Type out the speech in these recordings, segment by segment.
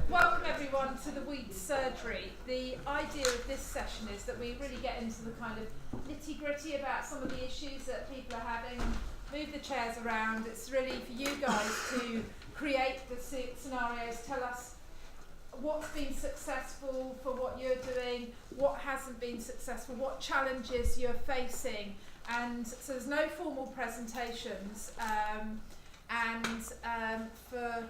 Welcome everyone to the weed surgery. The idea of this session is that we really get into the kind of nitty gritty about some of the issues that people are having, move the chairs around. It's really for you guys to create the scenarios, tell us what's been successful for what you're doing, what hasn't been successful, what challenges you're facing. And so there's no formal presentations, for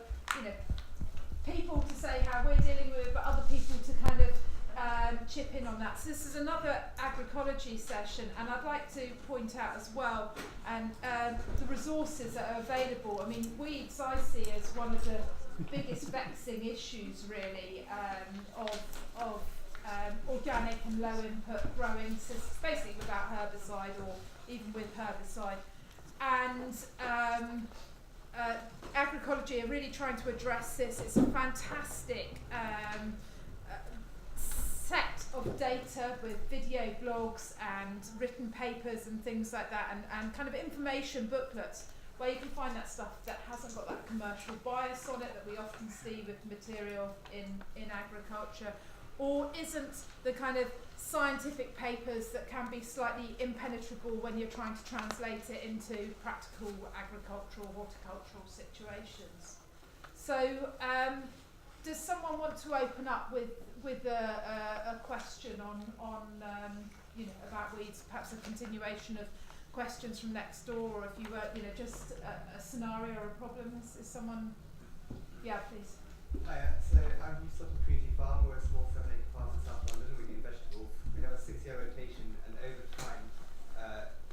people to say how we're dealing with it, but other people to kind of chip in on that. So this is another agroecology session, and I'd like to point out as well the resources that are available. I mean, weeds I see as one of the biggest vexing issues really of organic and low input growing systems, basically without herbicide or even with herbicide. And Agroecology are really trying to address this. It's a fantastic set of data with video blogs and written papers and things like that, and kind of information booklets where you can find that stuff that hasn't got that commercial bias on it that we often see with material in agriculture, or isn't the kind of scientific papers that can be slightly impenetrable when you're trying to translate it into practical agricultural, horticultural situations. So does someone want to open up with a question on about weeds, perhaps a continuation of questions from next door, or if you were just a scenario or a problem? Is someone? Yeah, please. Hiya, so I'm from Sutton Community Farm. We're a small 7-acre farm in South London. We do vegetables. We have a 6-year rotation, and over time,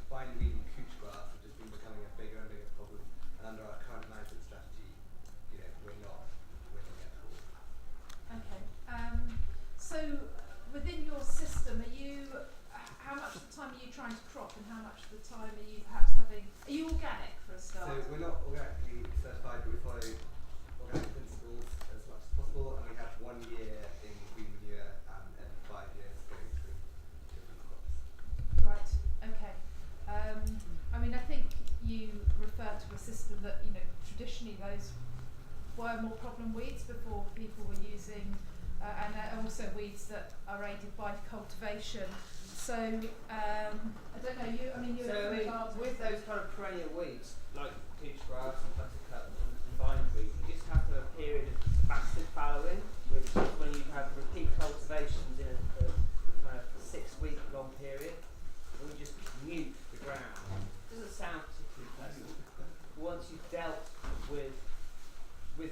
bindweed and couch grass, which has been becoming a bigger and bigger problem. And under our current management strategy, we're not winning at all. Okay. So within your system, how much of the time are you trying to crop, and how much of the time are you perhaps having? Are you organic for a start? So we're not organically certified, but we follow organic principles as much as possible, and we have 1 year in green manure and 5 years going through different crops. Right. Okay. I mean, I think you refer to a system that traditionally those were more problem weeds before people were using, and also weeds that are aided by cultivation. So I don't know. With those kind of perennial weeds like couch grass and buttercup and bindweed, you just have a period of massive fallowing, which is when you have repeat cultivations in a kind of 6-week long period, when you just nuke the ground. It doesn't sound particularly pleasant. Once you've dealt with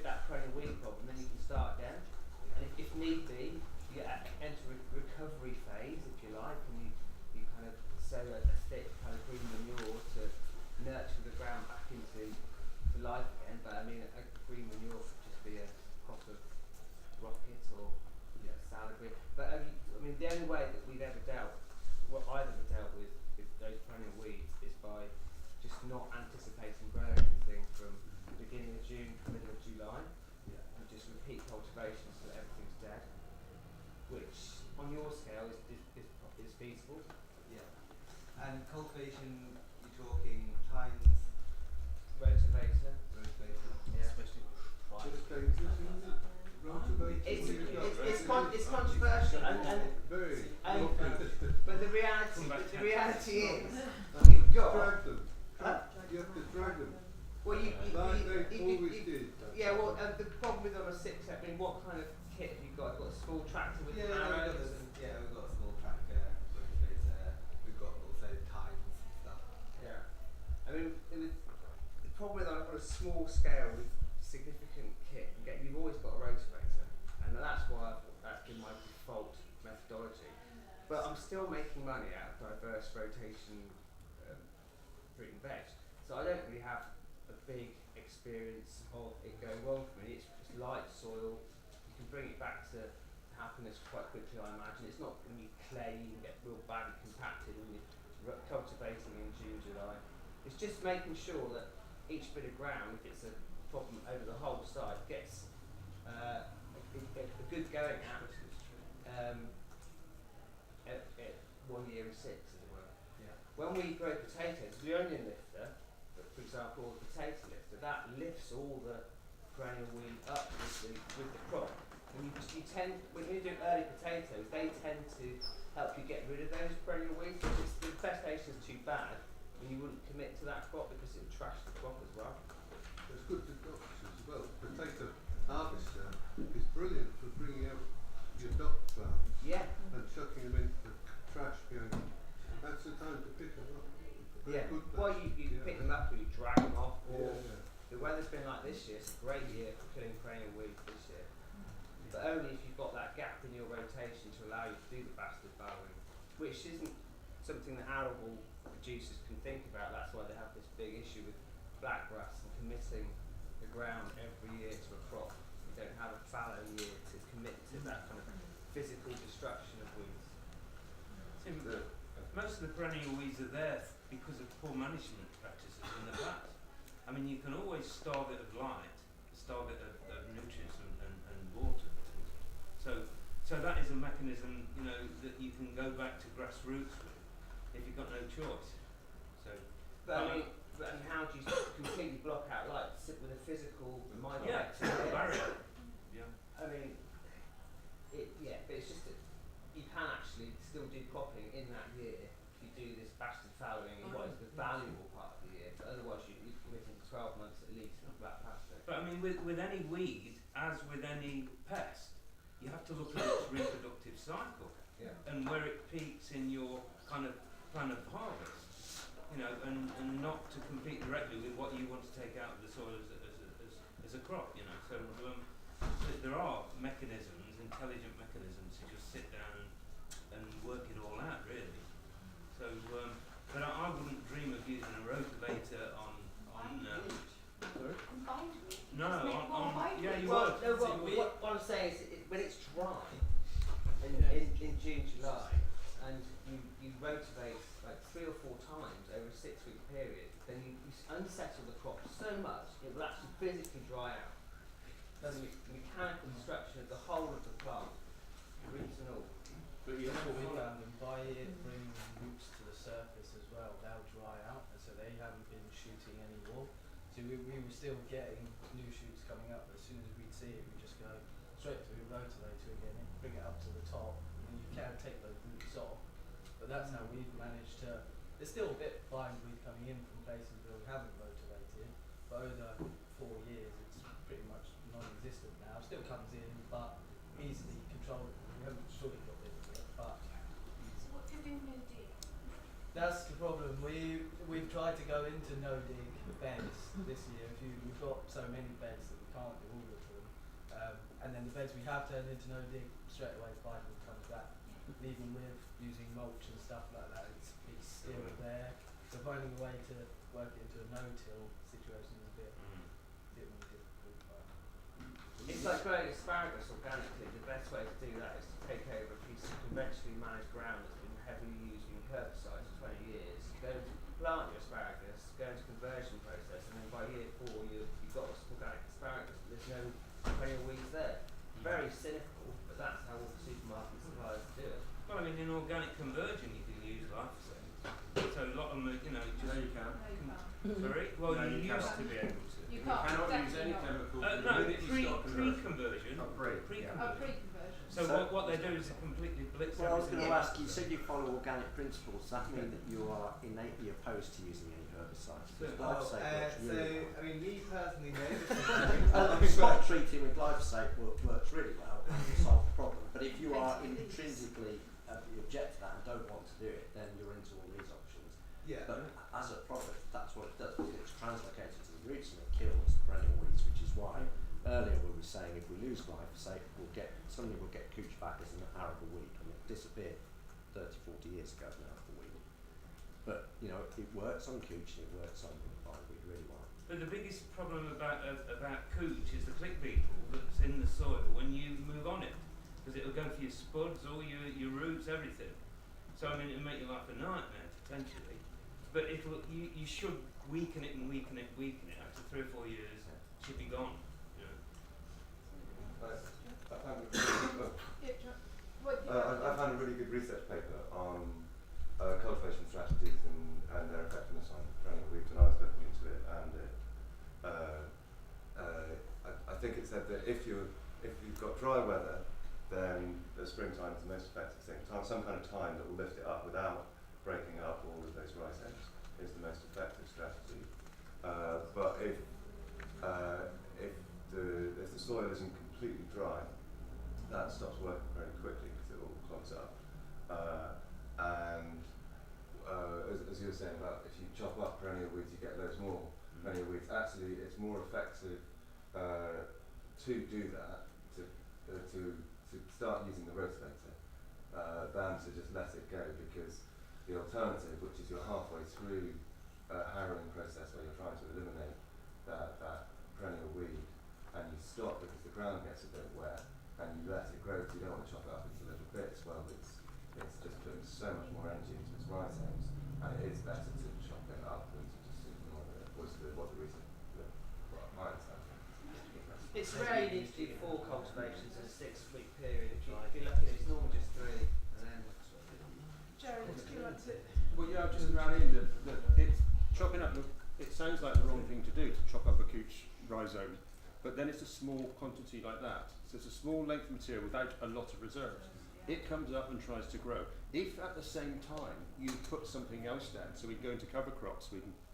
that perennial weed problem, then you can start again. And if need be, you enter a recovery phase, if you like, and you kind of sow a thick kind of green manure to nurture the ground back into life again. But I mean, a green manure could just be a pot of rocket or salad green. But I mean, the only way that we've ever dealt with those perennial weeds is by just not anticipating growing anything from the beginning of June to the middle of July, and just repeat cultivation so that everything's dead, which on your scale is feasible. Yeah. And cultivation, you're talking tines, Rotivator. yeah. Especially it's controversial, but the reality is you've got. You have to drag them. Well, Like they always did. Yeah, well, the problem with on a 6, I mean, what kind of kit have you got? You've got a small tractor with We've arrows? got a small tractor, we've got also tines and stuff. Yeah. I mean, the problem with on a small scale with significant kit, you've always got a rotivator, and that's why that's been my default methodology. But I'm still making money out of diverse rotation fruit and veg, so I don't really have a big experience of it going wrong for me. It's just light soil. You can bring it back to happiness quite quickly, I imagine. It's not going to be clay. You can get real badly compacted when you're cultivating in June, July. It's just making sure that each bit of ground, if it's a problem over the whole site, gets a good going at 1 year in 6, as it were. Yeah. When we grow potatoes, the onion lifter, for example, or the potato lifter, that lifts all the perennial weed up with the you tend, when you do early potatoes, they tend to help you get rid of those perennial weeds. If the infestation is too bad, then you wouldn't commit to that crop because it would trash the crop as well. It's good to ducks as well. Potato harvester is brilliant for bringing out your duck farms Yeah. and chucking them into the trash behind them. That's the time to pick them up. Very Yeah. good Well, that. you Yeah. pick them up or you drag them off, or Yeah. the weather's been like this year. It's a great year for killing perennial weeds this year, but only if you've got that gap in your rotation to allow you to do the bastard fallowing, which isn't something that arable producers can think about. That's why they have this big issue with blackgrass and committing the ground every year to a crop. You don't have a fallow year to commit to that kind of physical destruction of weeds. See, most of the perennial weeds are there because of poor management practices in the past. I mean, you can always starve it of light, starve it of nutrients and water. So that is a mechanism, you know, that you can go back to grassroots with if you've got no choice. So, But I mean, how do you completely block out light? Sit with a physical reminder. yeah, it's a barrier. Yeah. I mean, but it's just that you can actually still do cropping in that year if you do this bastard fallowing in what is the valuable part of the year. But otherwise, you're committing to 12 months at least of that pasture. But I mean, with any weed, as with any pest, you have to look at its reproductive cycle Yeah. and where it peaks in your kind of plan of harvest, you know, and not to compete directly with what you want to take out of the soil as a crop, you know. So there are mechanisms, intelligent mechanisms, to just sit down and work it all out, really. So, but I wouldn't dream of using a rotavator on yeah, you Well, would. no, what I'm saying is, when it's dry in June, July, and you rotivate like 3 or 4 times over a 6-week period, then you unsettle the crop so much it will actually physically dry out. There's a mechanical destruction of the whole of the plant, roots and all. But you know what we found, and by it bringing roots to the surface as well, they'll dry out, and so they haven't been shooting anymore. So we were still getting new shoots coming up, but as soon as we'd see it, we'd just go straight to a rotivator again, and bring it up to the top, and you can take those roots off. But that's how we've managed to. There's still a bit of bindweed coming in from places where we haven't rotivated, but over 4 years it's pretty much non-existent now. Still comes in, but easily controllable. We haven't fully got rid of it, but So what do you no dig? that's the problem. We've tried to go into no dig beds this year. We've got so many beds that we can't do all of them, and then the beds we have turned into no dig straight away. The bindweed comes back. Even with using mulch and stuff like that, it's still there. So finding a way to work it into a no-till situation is a bit more difficult. But It's like growing asparagus organically. The best way to do that is to take over a piece of conventionally managed ground that's been heavily used in herbicides for 20 years. Go to plant your asparagus, go into conversion process, and then by year 4 you've got organic asparagus. There's no perennial weeds there. Very cynical, but that's how all the supermarket suppliers do it. Well, I mean, in organic conversion, you can use glyphosate. So a lot of them, you know, just. No, you can't. No, you can't. Sorry? Well, No, you you used cannot. to be able to. You You can't. cannot use Definitely any not. chemical. No, the minute you stop conversion. pre-conversion. Oh, pre. Oh, Pre-conversion. pre-conversion. So what they do is they completely blitz Well, I was going everything to else. ask, you said you follow organic principles. Does that mean that you are innately opposed to using any herbicides? Because Well, glyphosate works so, really well. I mean, me personally, no. Spot treating with glyphosate works really well to solve the problem. But if you are intrinsically you object to that and don't want to do it, then you're into all these options. Yeah. But as a product, that's what it does. It's translocated to the roots and it kills the perennial weeds, which is why earlier we were saying if we lose glyphosate, we'll get couch back as an arable weed, and it disappeared 30, 40 years ago as an arable weed. But you know, it works on couch and it works on bindweed really well. But the biggest problem about couch is the click beetle that's in the soil when you move on it, because it'll go for your spuds, all your roots, everything. So I mean, it'll make your life a nightmare potentially. But you should weaken it and weaken it, weaken it. After 3 or 4 years, it should be gone. You know. I found a really good research paper on cultivation strategies and their effectiveness on perennial weeds, and I was looking into it, and I think it said that if you've you've got dry weather, then the springtime is the most effective thing. Some kind of time that will lift it up without breaking up all of those rice ends is the most effective strategy. But if the soil isn't completely dry, that stops working very quickly because it all clogs up. As you were saying about if you chop up perennial weeds, you get loads more perennial weeds. Actually, it's more effective to do that, to start using the rotivator than to just let it go, because the alternative, which is you're halfway through a harrowing process where you're trying to eliminate that perennial weed, and you stop because the ground gets a bit wet, and you let it grow because you don't want to chop it up into little bits. Well, it's just putting so much more energy into its rice ends, and it is better to chop it up than to just ignore it. What the reason? My understanding. It's rare you need to do 4 cultivations in a 6-week period. If you're lucky, it's normally just 3, and then. Jerry, do you want to? Well, yeah, I've just ran in that it's chopping up. It sounds like the wrong thing to do, to chop up a couch rhizome, but then it's a small quantity like that. So it's a small length of material without a lot of reserves. It comes up and tries to grow. If at the same time you put something else down, so we go into cover crops,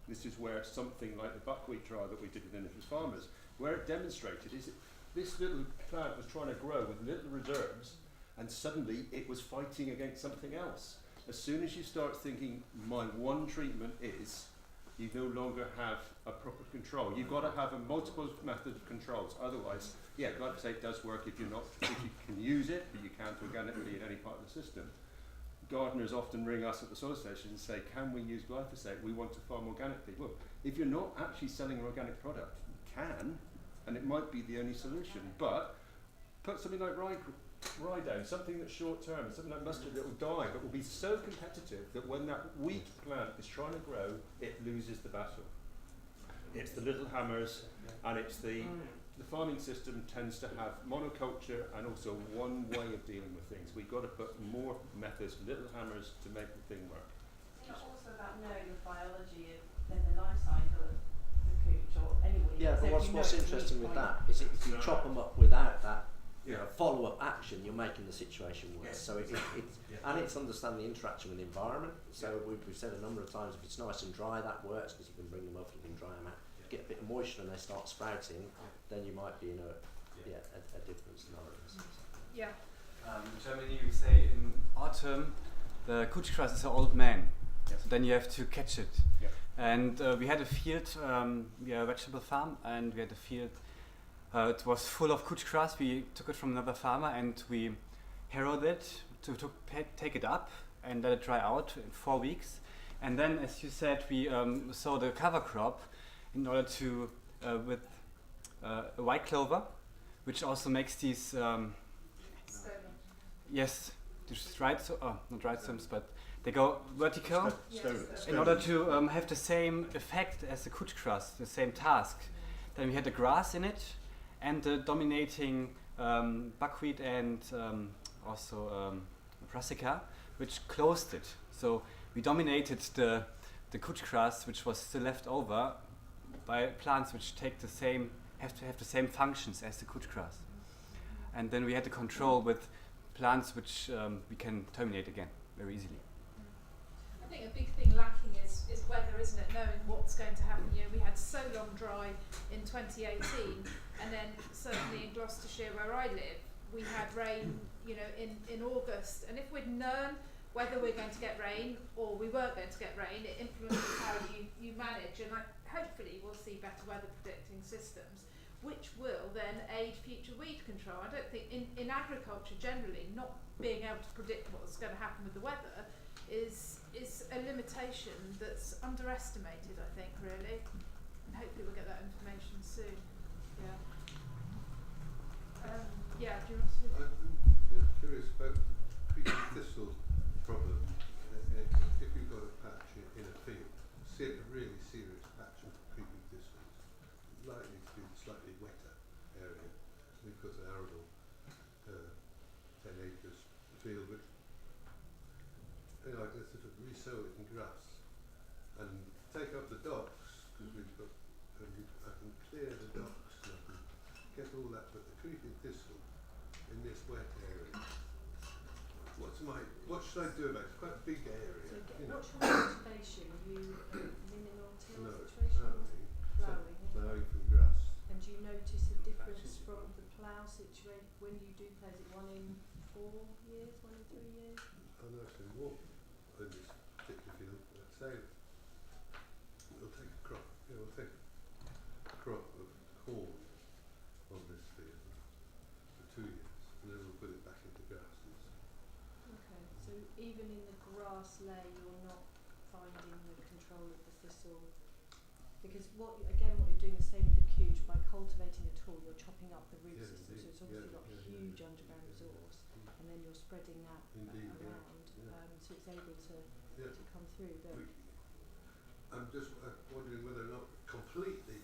this is where something like the buckwheat trial that we did with Industries Farmers, where it demonstrated is this little plant was trying to grow with little reserves, and suddenly it was fighting against something else. As soon as you start thinking, my one treatment is, you no longer have a proper control. You've got to have a multiple method of controls. Otherwise, yeah, glyphosate does work if you can use it, but you can't organically in any part of the system. Gardeners often ring us at the soil station and say, can we use glyphosate? We want to farm organically. Well, if you're not actually selling an organic product, you can, and it might be the only solution, but put something like rye down, something that's short term, something like mustard that will die, but will be so competitive that when that wheat plant is trying to grow, it loses the battle. It's the little hammers, and it's the farming system tends to have monoculture and also one way of dealing with things. We've got to put more methods, little hammers, to make the thing work. It's not also about knowing the biology of the life cycle of the couch or any weed. Yeah, So but if you what's know interesting the with weed that is if you chop them up without that follow-up action, you're making the situation worse. So and it's understanding the interaction with the environment. So we've said a number of times, if it's nice and dry, that works because you can bring them up, you can dry them out. If you get a bit of moisture and they start sprouting, then you might be in a different scenario. Yeah. In Germany, we say in autumn, the couch grass is an old man. Yes. So then you have to catch it. Yeah. And we had a field, we are a vegetable farm, and we had a field. It was full of couch grass. We took it from another farmer and we harrowed it to take it up and let it dry out in 4 weeks. And then, as you said, we sowed a cover crop in order to with a white clover, which also makes these yes, these not rhizomes, but they go vertical in order to have the same effect as the couch grass, the same task. Then we had the grass in it and the dominating buckwheat and also brassica, which closed it. So we dominated the couch grass, which was still left over, by plants which take the same, have to have the same functions as the couch grass. And then we had to control with plants which we can terminate again very easily. I think a big thing lacking is weather, isn't it? Knowing what's going to happen. You know, we had so long dry in 2018, and then certainly in Gloucestershire where I live, we had rain, you know, in August. And if we'd known whether we're going to get rain or we weren't going to get rain, it influences how you manage. And hopefully we'll see better weather predicting systems, which will then aid future weed control. I don't think in agriculture generally, not being able to predict what's going to happen with the weather is a limitation that's underestimated, I think, really. And hopefully we'll get that information soon. Yeah. Yeah, do you want to? I'm curious about the creeping thistle problem. If you've got a patch in a field, a really serious patch of creeping thistles, likely to be a slightly wetter area. We've got an arable 10 acres field which let's sort of resow it in grass and take up the docks, because we've got, I can clear the docks and I can get all that, but the creeping thistle what should I do about it? It's quite a big area. So You know. what's your motivation? Are you liminal till No, situation? ploughing. Ploughing. Ploughing from grass. And do you notice a difference from the plough situation when you do plough? Is it 1 in 4 years, 1 in 3 years? I know I can walk in this particular field. Let's say we'll take a crop. Yeah, we'll take a crop of corn on this field for 2 years, and then we'll put it back into grass. Okay, so even in the grass layer, you're not finding the control of the thistle, because what you're doing the same with the couch. By cultivating a tool, you're chopping up the root system, so it's obviously got huge underground resource, and then you're spreading that around, so it's able to come through. But I'm just wondering whether or not completely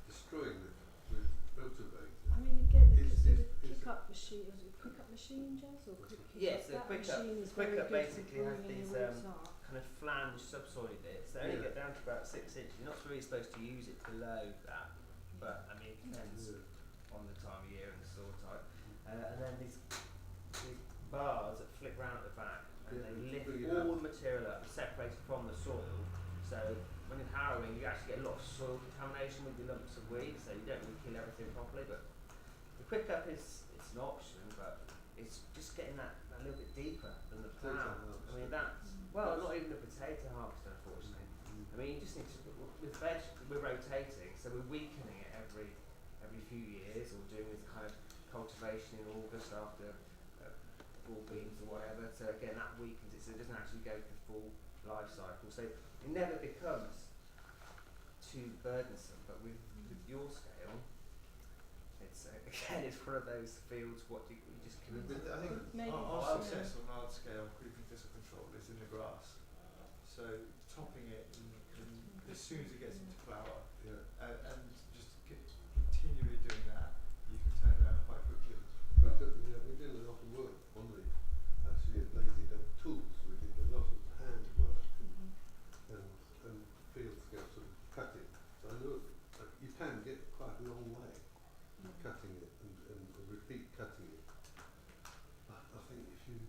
destroying it with rotivator. I mean, again, the Is sort of it- pick-up machine, is it pick-up machine, Jess, or quick pick-up? Yes, the That quick up, machine is quick very up good basically for has bringing these the roots up. kind of flange subsoil bits. They only get down to about 6 inches. You're not really supposed to use it below that, but I mean it depends on the time of year and the soil type. And then these bars that flick round at the back, and they lift all the material up and separate it from the soil. So when you're harrowing, you actually get a lot of soil contamination with the lumps of weeds, so you don't really kill everything properly. But the quick up it's an option, but it's just getting that little bit deeper than the plough. I mean that's not even the potato harvester, unfortunately. I mean you just need to with veg we're rotating, so we're weakening it every few years, or doing this kind of cultivation in August after fall beans or whatever. So again that weakens it, so it doesn't actually go through the full life cycle. So it never becomes too burdensome, but with your scale, it's again it's one of those fields. What you just can. I think our success on large scale creeping thistle control is in the grass. So topping it as soon as it gets into flower, and just continually doing that, you can turn it around quite quickly. But we did a lot of work on the lazy dog tools. We did a lot of hand work and field scale sort of cutting. So I know you can get quite a long way cutting it and repeat cutting it. But I think if you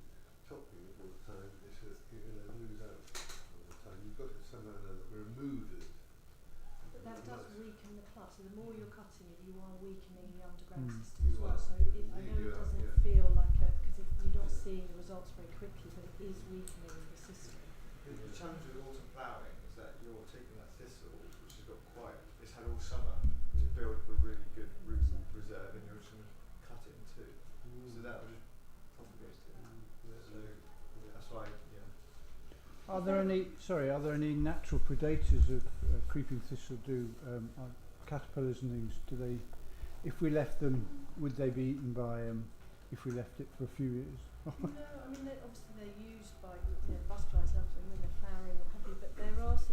chopping it all the time, you're going to lose out all the time. You've got to somehow or another remove it. But that does weaken the plant. So the more you're cutting it, you are weakening the underground system You as well. are. So I know it doesn't feel like because you're not seeing the results very quickly, but it is weakening the system. The challenge with autumn ploughing is that you're taking that thistle, which has got it's had all summer to build up a really good root reserve, and you're just going to cut it in two. So that will just propagate it. So that's why, Are there any natural predators of creeping thistle? Caterpillars and things? Do they, if we left them, would they be eaten by if we left it for a few years? No, I mean obviously they're used by butterflies love them when they're flowering or what have you, but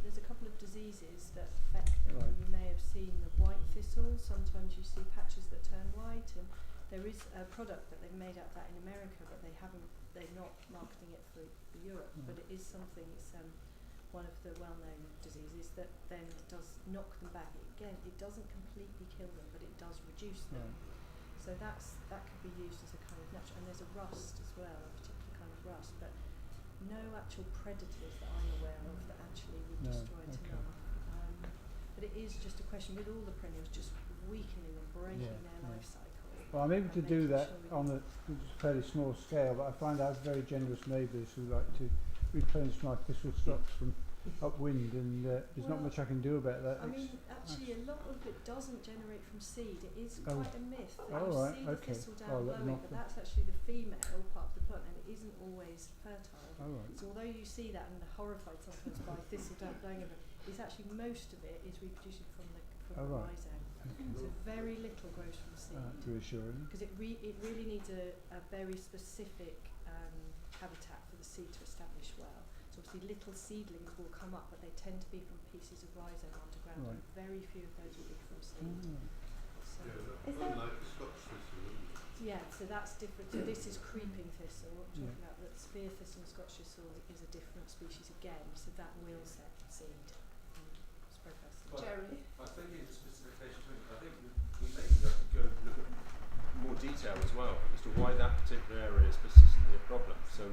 there's a couple of diseases that affect them. Right. You may have seen the white thistle. Sometimes you see patches that turn white, and there is a product that they've made out of that in America, but they're not marketing it for Europe. But it is something. It's one of the well-known diseases that then does knock them back. It doesn't completely kill them, but it does reduce them. Right. So that could be used as a kind of natural. And there's a rust as well, a particular kind of rust, but no actual predators that I'm aware of that actually would destroy it enough. But it is just a question with all the perennials, just weakening and breaking their life cycle. Well, I'm able to do that on a fairly small scale, but I find I have very generous neighbours who like to replenish my thistle stocks from upwind, and there's not much I can do about that. I mean, actually, a lot of it doesn't generate from seed. It is quite a myth that right, you see the okay. thistle down blowing, but that's actually the female part of the plant, and it isn't always fertile. Right. So although you see that and are horrified sometimes by thistle down blowing, it's actually most of it is reproducing from the rhizome. So very little grows from seed. Reassuring. Because it really needs a very specific habitat for the seed to establish well. So obviously little seedlings will come up, but they tend to be from pieces of rhizome underground. Right. And very few of those will be from seed. So Unlike the Scotch thistle, isn't it? yeah, so that's different. So this is creeping thistle. What we're talking about, that spear thistle and Scotch thistle is a different species again. So that will set seed. Spread that seed. Jerry? I think it's specification. I think we may have to go look at more detail as well as to why that particular area is persistently a problem. So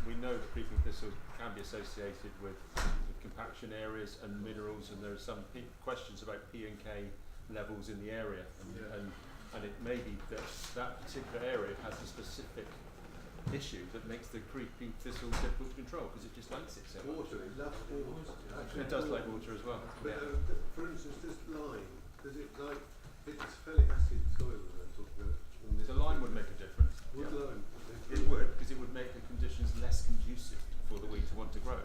we know that creeping thistle can be associated with compaction areas and minerals, and there are some questions about P and K levels in the area, and it may be that that particular area has a specific issue that makes the creeping thistle difficult to control because it just likes it so much. Water, it loves water. It does like water as well. But for instance, this lime, does it like, it's fairly acid soil that I'm talking about. So lime would make a difference. Would lime? It would, because it would make the conditions less conducive for the weed to want to grow.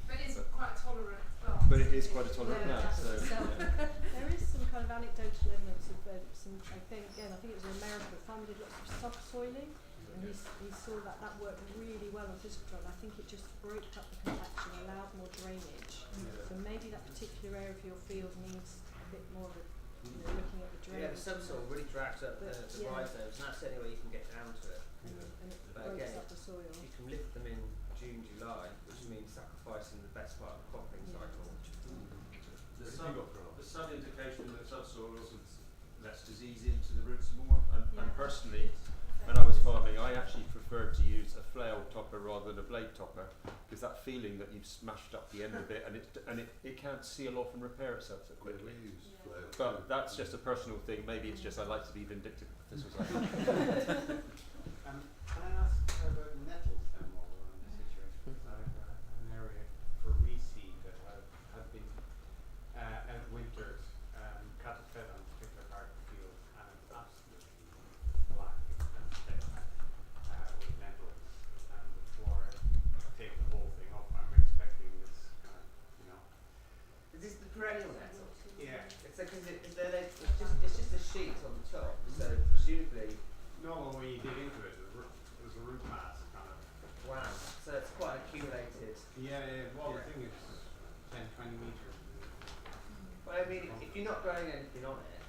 But it's quite a tolerant plant. But it is quite a tolerant plant. So, There is some kind of anecdotal evidence of some, I think it was in America, a farmer did lots of subsoiling, and he saw that worked really well on thistle control. I think it just broke up the compaction, allowed more drainage. So maybe that particular area of your field needs a bit more of a, looking at the drainage. Yeah, the subsoil really drags up the rhizomes, and that's the only way you can get down to it. And it But breaks again, up the soil. you can lift them in June, July, which means sacrificing the best part of the cropping cycle. the sun indication in the subsoil also lets disease into the roots more. And personally, when I was farming, I actually preferred to use a flail topper rather than a blade topper, because that feeling that you've smashed up the end of it, and it can't seal off and repair itself so quickly. But that's just a personal thing. Maybe it's just I like to be vindictive. This was like. Can I ask about nettles then while we're on this situation? Because I have an area for reseed that have been outwintered, cattle fed on a particular part of the field, and it's absolutely black with nettles. And before I take the whole thing up, I'm expecting this kind of, Is this the perennial nettle? Yeah. It's just a sheet on the top, so presumably. Normal when you dig into it, there's a root mass kind of. Wow. So it's quite accumulated. Yeah. Well, the thing is 10, 20 meters. Well, I mean, if you're not growing anything on it,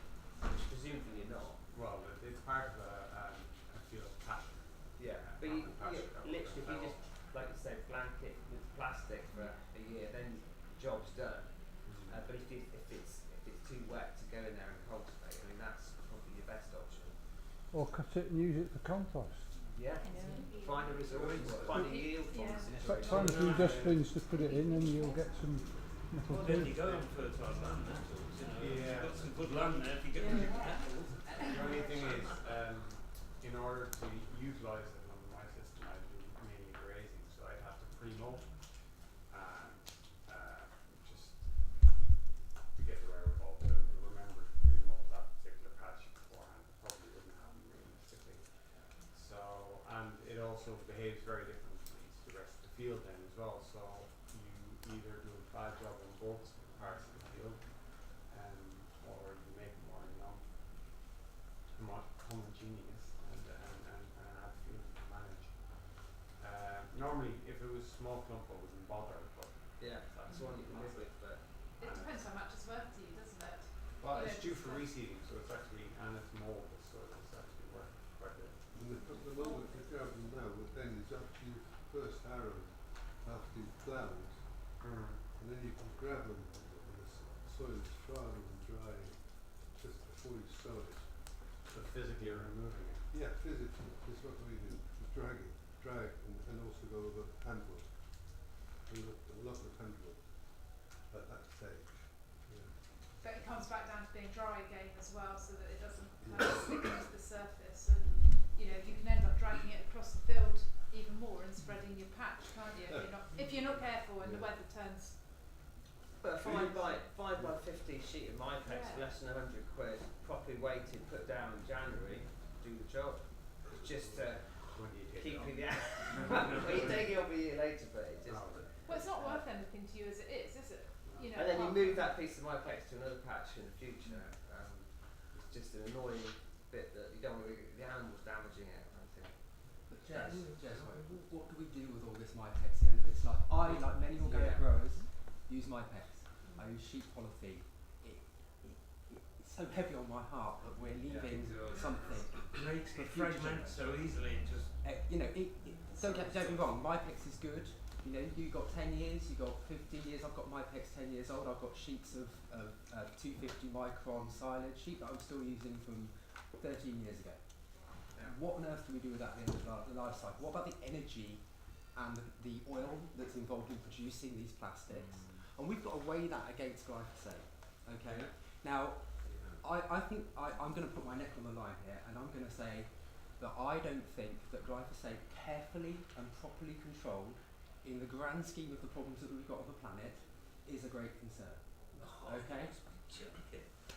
which presumably you're not. Well, it's part of a field pasture. Yeah. But you literally, if you just, like you say, blanket with plastic for a year, then the job's done. But if it's too wet to go in there and cultivate, I mean, that's probably your best option. Or cut it and use it for compost. Yeah. Find a resource, find a yield from the situation. Find a few dustbins to put it in and you'll get some little Well, then you go on fertile land, nettles, Yeah. You've got some good land there if you get rid of nettles. The only thing is, in order to utilise it on my system, I do mainly grazing, so I'd have to pre-mow and just to get the wherewithal to remember to pre-mow that particular patch beforehand. Probably wouldn't happen realistically. So, and it also behaves very differently to the rest of the field then as well. So you either do a bad job on both parts of the field, or you make more, homogeneous and have field to manage. Normally, if it was small clump, I wouldn't bother, but Yeah, that's one you can live with, but It depends how much it's worth to you, doesn't it? well, You it's know, due for reseeding, so it's actually it's mould, so it's actually worth quite a bit. And the moment you grab them now, but then it's up to your first harrow after you've ploughed, and then you can grab them and the soil is firm and dry just before you sow it. So physically removing it. Yeah, physically, that's what we do. You drag and also go over handwood. A lot of handwood at that stage. Yeah. But it comes back down to being dry again as well, so that it doesn't kind of stick to the surface. And you can end up dragging it across the field even more and spreading your patch, can't you? If you're not careful and the weather turns. But a 5 by 50 sheet of MyPex for less than £100, properly weighted, put down in January, do the job. It's just When do you take keep it it out. Well, you take it up a year later, but it just. Well, it's not worth anything to you as it is it? And then you move that piece of MyPex to another patch in the future. It's just an annoying bit that you don't want to get the animals damaging it, I think. But Jez, what do we do with all this MyPex at the end of its life? I, like many organic growers, use MyPex. I use sheep polythene. It's so heavy on my heart that we're leaving something. It makes it fragment so easily. Don't get me wrong. MyPex is good. You got 10 years, you got 15 years. I've got MyPex 10 years old. I've got sheets of 250 micron silage sheep that I'm still using from 13 years ago. What on earth do we do with that at the end of the life cycle? What about the energy and the oil that's involved in producing these plastics, and we've got to weigh that against glyphosate. Okay. Now, I think I'm going to put my neck on the line here, and I'm going to say that I don't think that glyphosate, carefully and properly controlled, in the grand scheme of the problems that we've got on the planet, is a great concern. Okay?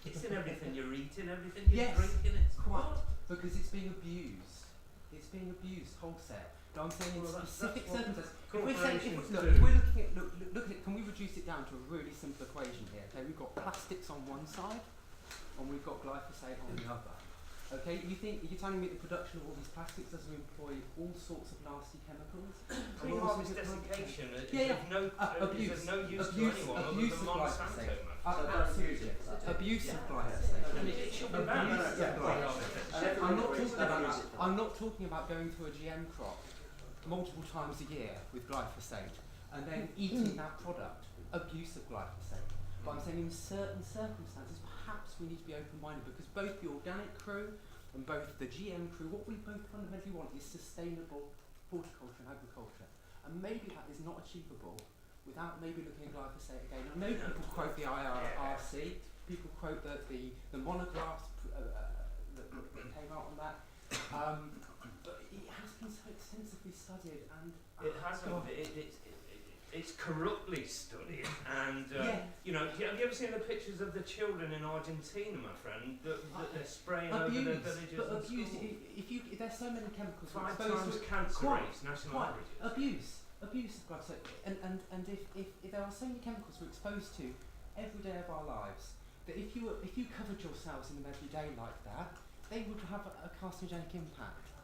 It's in everything you're eating, everything you're Yes, drinking. It's quite, because it's being abused. It's being abused wholesale. Now I'm saying in specific circumstances. If we're saying, if we're looking at, look at it, can we reduce it down to a really simple equation here? Okay, we've got plastics on one side, and we've got glyphosate on the other. Okay, you're telling me the production of all these plastics doesn't employ all sorts of nasty chemicals? Pre-harvest desiccation is no use to anyone other abuse than of Monsanto, glyphosate. man. Absolutely. Abuse of glyphosate. And it should be banned. I'm not talking about going to a GM crop multiple times a year with glyphosate and then eating that product. Abuse of glyphosate. But I'm saying in certain circumstances, perhaps we need to be open-minded, because both the organic crew and both the GM crew, what we both fundamentally want is sustainable horticulture and agriculture. And maybe that is not achievable without maybe looking at glyphosate again. I know people quote the IRC, people quote the monographs that came out on that, but it has been so extensively studied, and it hasn't. It's corruptly studied, and you know, have you ever seen the pictures of the children in Argentina, my friend, that they're spraying over their villages? But abuse. If there's so many chemicals, 5 times cancer rates, national averages. Abuse of glyphosate, and if there are so many chemicals we're exposed to every day of our lives, that if you covered yourselves in them every day like that, they would have a carcinogenic impact.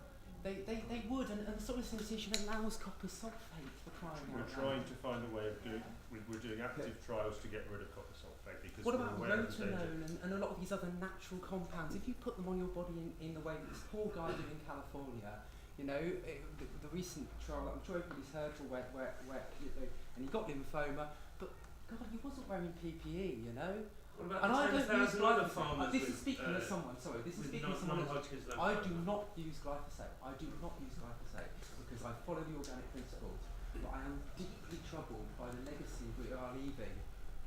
They would, and the soil association allows copper sulphate for crying out loud. We're trying to find a way of doing. We're doing active trials to get rid of copper sulphate because what we're about aware of the danger. rotenone and a lot of these other natural compounds? If you put them on your body in the way that this poor guy did in California, you know, the recent trial, I'm sure everybody's heard, where and he got lymphoma, but God, he wasn't wearing PPE, you know. What And about I don't use glyphosate. This is with, speaking as someone. Sorry, this is speaking as someone. I do not use glyphosate. I do not use glyphosate because I follow the organic principles. But I am deeply troubled by the legacy we are leaving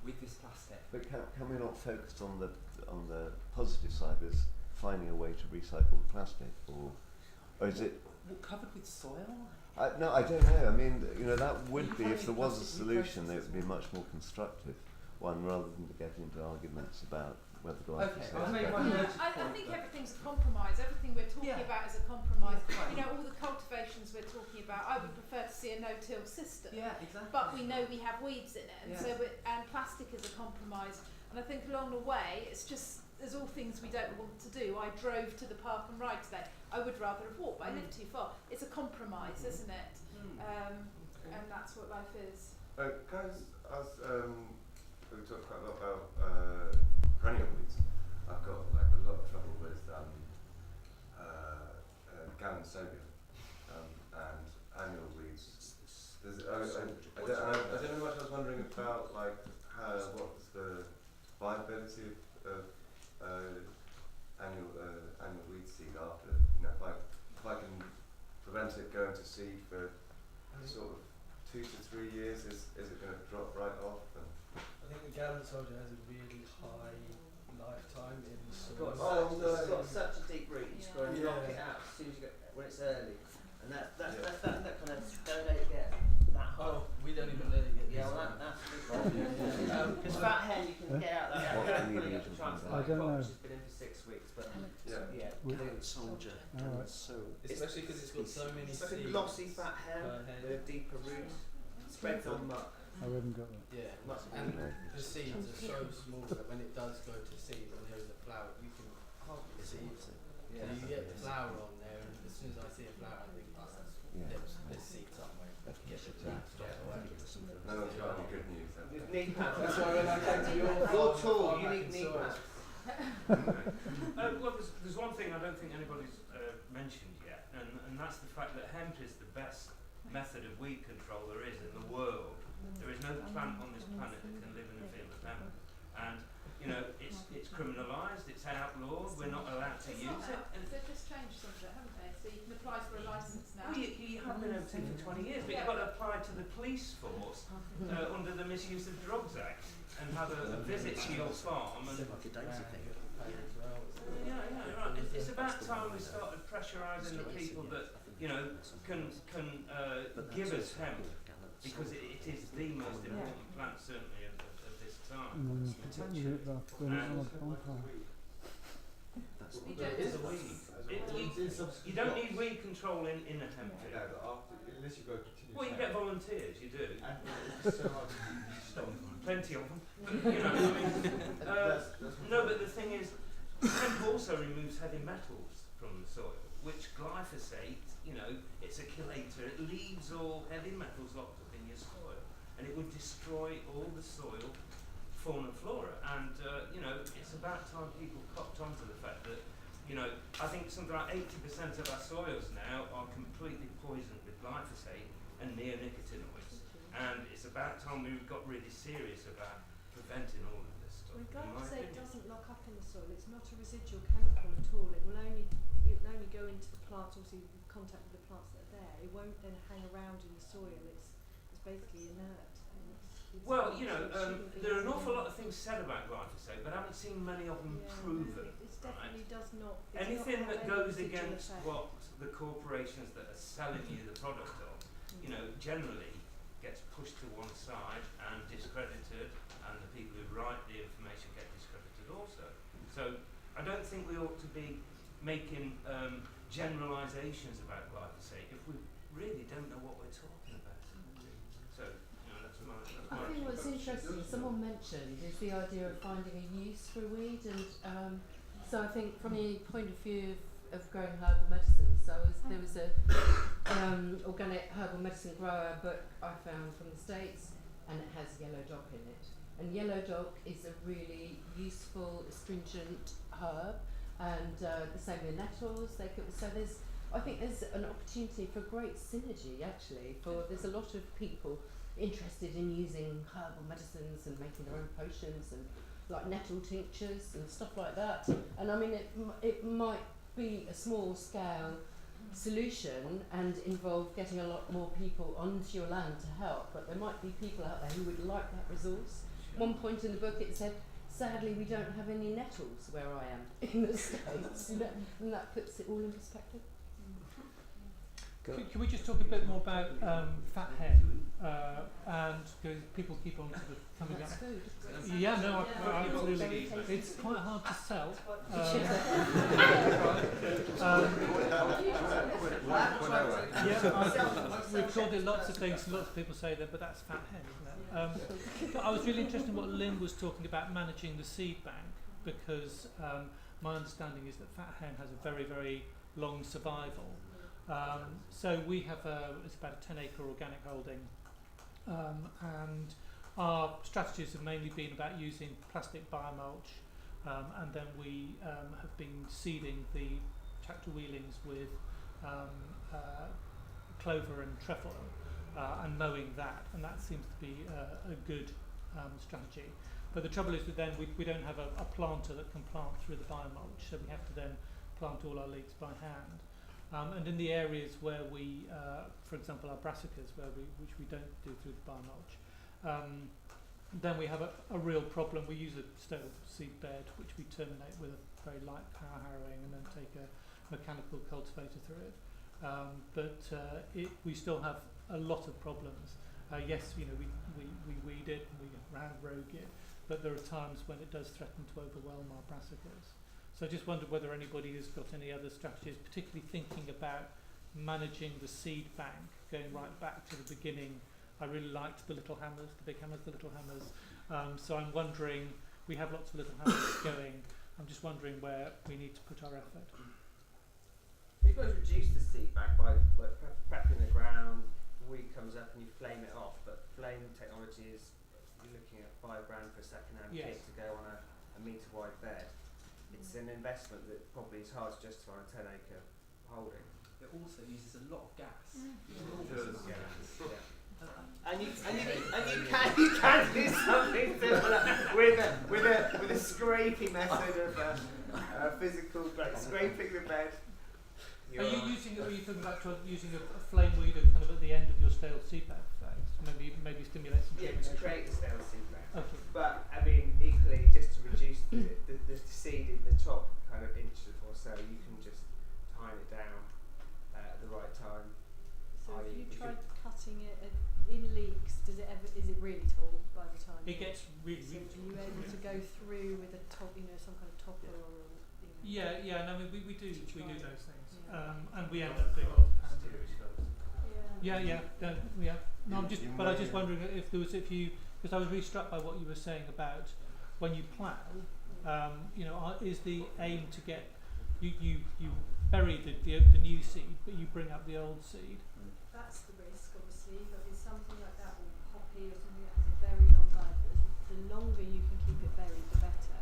with this plastic. But can we not focus on the positive side, as finding a way to recycle the plastic, or is it covered with soil? No, I don't know. I mean, you know, that would be, if there was a solution, it would be much more constructive one, rather than to get into arguments about whether glyphosate. I think everything's a compromise. Everything we're talking about is a compromise. You know, all the cultivations we're talking about, I would prefer to see a no-till system. Yeah, exactly. But we know we have weeds in it, and and plastic is a compromise. And I think along the way, it's just, there's all things we don't want to do. I drove to the park and ride today. I would rather have walked, but I live too far. It's a compromise, isn't it? And that's what life is. Guys, we talked quite a lot about perennial weeds. I've got like a lot of trouble with Gallinsodium and annual weeds. I don't know much. I was wondering about like what's the viability of annual weed seed after, you know, if I can prevent it going to seed for sort of 2 to 3 years, is it going to drop right off? I think the Gallinsodium has a really high lifetime in the soil. It's got such a deep root, you just got to knock it out as soon as you get, when it's early. And that kind of, don't let it get that high. Oh, we don't even let it get well, that's a good problem. Because fat hen, you can get out that I don't know. She's been in for 6 weeks, but soldier. Especially because it's got so many seeds. It's like a glossy fat hen with a deeper root. Spread on muck. I haven't got that. Yeah, and the seeds are so small that when it does go to seed and there is a flower, you can hardly see it. Yeah. So you get the flower on there, and as soon as I see a flower, I think, there's seed somewhere. Let's get it straight away. No one's got any good news. Knee pads. That's why when I came to your tool, you need knee pads. Well, there's one thing I don't think anybody's mentioned yet, and that's the fact that hemp is the best method of weed control there is in the world. There is no plant on this planet that can live in a field of hemp, and you know it's criminalised, it's outlawed. We're not allowed to use it. They've just changed some of it, haven't they? So you can apply for a licence now. Well, you have been empty for 20 years, but you've got to apply to the police force under the Misuse of Drugs Act and have a visit to your farm. And right. It's about time we started pressurising the people that can give us hemp, because it is the most important plant certainly of this time. It's a weed. You don't need weed control in a hemp field. No, but after, unless you've got to continue. Well, you get volunteers, you do. And it's so hard to stop. Plenty of them. No, but the thing is, hemp also removes heavy metals from the soil, which glyphosate, it's a chelator. It leaves all heavy metals locked up in your soil, and it would destroy all the soil, fauna and flora. And it's about time people copped onto the fact that, I think something like 80% of our soils now are completely poisoned with glyphosate and neonicotinoids, and it's about time we got really serious about preventing all of this stuff. Well, glyphosate doesn't lock up in the soil. It's not a residual chemical at all. It will only go into the plants, obviously in contact with the plants that are there. It won't then hang around in the soil. It's basically inert. Well, there are an awful lot of things said about glyphosate, but I haven't seen many of them proven. It definitely does not. Anything that goes against what the corporations that are selling you the product of, generally gets pushed to one side and discredited, and the people who write the information get discredited also. So I don't think we ought to be making generalisations about glyphosate if we really don't know what we're talking about. So, that's my I think what's interesting, someone mentioned, is the idea of finding a use for a weed, and so I think from the point of view of growing herbal medicine, there was a organic herbal medicine grower book I found from the States, and it has yellow dock in it. And yellow dock is a really useful astringent herb, and the same with nettles. I think there's an opportunity for great synergy actually. There's a lot of people interested in using herbal medicines and making their own potions and like nettle tinctures and stuff like that. And I mean, it might be a small scale solution and involve getting a lot more people onto your land to help, but there might be people out there who would like that resource. One point in the book it said, sadly we don't have any nettles where I am in the States, and that puts it all in perspective. Can we just talk a bit more about fat hen? And because people keep on sort of coming up. Yeah, no, absolutely. It's quite hard to sell. We've called it lots of things. Lots of people say that, but that's fat hen, isn't it? But I was really interested in what Lynn was talking about managing the seed bank, because my understanding is that fat hen has a very, very long survival. So we have it's about a 10-acre organic holding, and our strategies have mainly been about using plastic biomulch, and then we have been seeding the tractor wheelings with clover and trefoil, and mowing that, and that seems to be a good strategy. But the trouble is that then we don't have a planter that can plant through the biomulch, so we have to then plant all our leeks by hand. And in the areas where we, for example, our brassicas, which we don't do through the biomulch, then we have a real problem. We use a stove seed bed, which we terminate with a very light power harrowing, and then take a mechanical cultivator through it. But we still have a lot of problems. Yes, we weed it and we round rogue it, but there are times when it does threaten to overwhelm our brassicas. So I just wondered whether anybody has got any other strategies, particularly thinking about managing the seed bank, going right back to the beginning. I really liked the little hammers, the big hammers, the little hammers. So I'm wondering, we have lots of little hammers going. I'm just wondering where we need to put our effort. We've got to reduce the seed bank by prepping the ground. Weed comes up and you flame it off, but flame technology is, you're looking at £5 for a second-hand kit to go on a metre wide bed. It's an investment that probably is hard to justify on a 10-acre holding. It also uses a lot of gas. And you can do something similar with a scraping method of physical scraping the bed. Are you talking about using a flame weeder kind of at the end of your stale seed bed phase? Maybe stimulate some Yeah, to germination? create the stale seed bed. Okay. But I mean, equally, just to reduce the seed in the top kind of inch or so, you can just time it down at the right time. So if you tried cutting it in leeks, is it really tall by the time? It gets really, so really tall. are you able to go through with a top, some kind of topper or a, Yeah, no, we do those things. Yeah. And we end up doing lots of hand Yeah. No, I'm just wondering because I was really struck by what you were saying about when you plough, is the aim to get, you bury the new seed, but you bring up the old seed? That's the risk, obviously, but with something like that, or poppy or something that has a very long life, the longer you can keep it buried, the better.